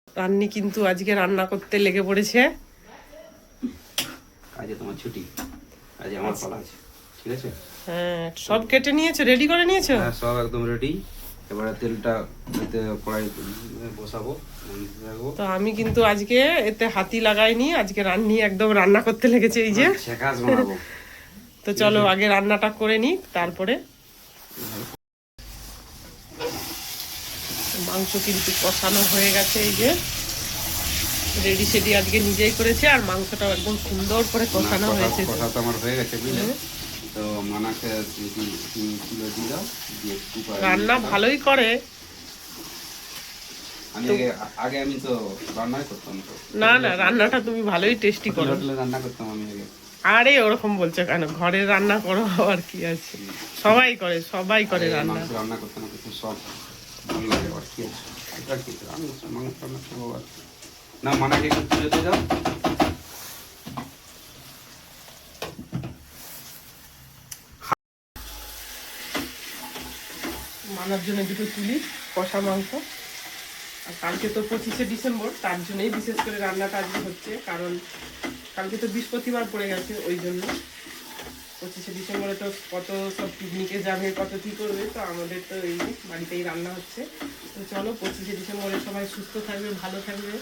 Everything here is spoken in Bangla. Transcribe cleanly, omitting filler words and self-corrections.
রান্নি কিন্তু আজকে রান্না করতে লেগে পড়েছে। আজকে তোমার ছুটি, আজকে আমার পালা আছে, ঠিক আছে? হ্যাঁ, সব কেটে নিয়েছো, রেডি করে নিয়েছো? হ্যাঁ, সব একদম রেডি। এবারে তেলটা এতে কড়াই বসাবো, রাখবো। তো আমি কিন্তু আজকে এতে হাতি লাগাইনি, আজকে রান্নি একদম রান্না করতে লেগেছে এই যে। ছেকাস বানাবো। তো চলো আগে রান্নাটা করে নিই, তারপরে মাংস কিন্তু কষানো হয়ে গেছে এই যে, রেডি সেডি আজকে নিজেই করেছে, আর মাংসটাও একদম সুন্দর করে কষানো হয়েছে। কষা তো আমার হয়ে গেছে, বুঝলে? তো মানাকে কিলো দিয়ে দাও, দিয়ে একটু রান্না ভালোই করে। আমি আগে আমি তো রান্নাই করতাম তো। না না, রান্নাটা তুমি ভালোই টেস্টি করো। হোটেলে রান্না করতাম আমি আগে। আরে ওরকম বলছো কেন, ঘরের রান্না করো আর কি আছে, সবাই করে, সবাই করে রান্না। মাংস রান্না করতে না করতে সব ভালো লাগে, আর কি আছে। এটা কি মাংস রান্না করবো আর না, মানাকে একটু তুলে দিয়ে দাও। মানার জন্য দুটো তুলি কষা মাংস। আর কালকে তো 25শে ডিসেম্বর, তার জন্যই বিশেষ করে রান্নাটা আজকে হচ্ছে, কারণ কালকে তো বৃহস্পতিবার পড়ে গেছে, ওই জন্য 25শে ডিসেম্বরে তো কত সব পিকনিকে যাবে, কত কী করবে, তো আমাদের তো এই বাড়িতেই রান্না হচ্ছে। তো চলো 25শে ডিসেম্বরে সবাই সুস্থ থাকবে, ভালো থাকবে,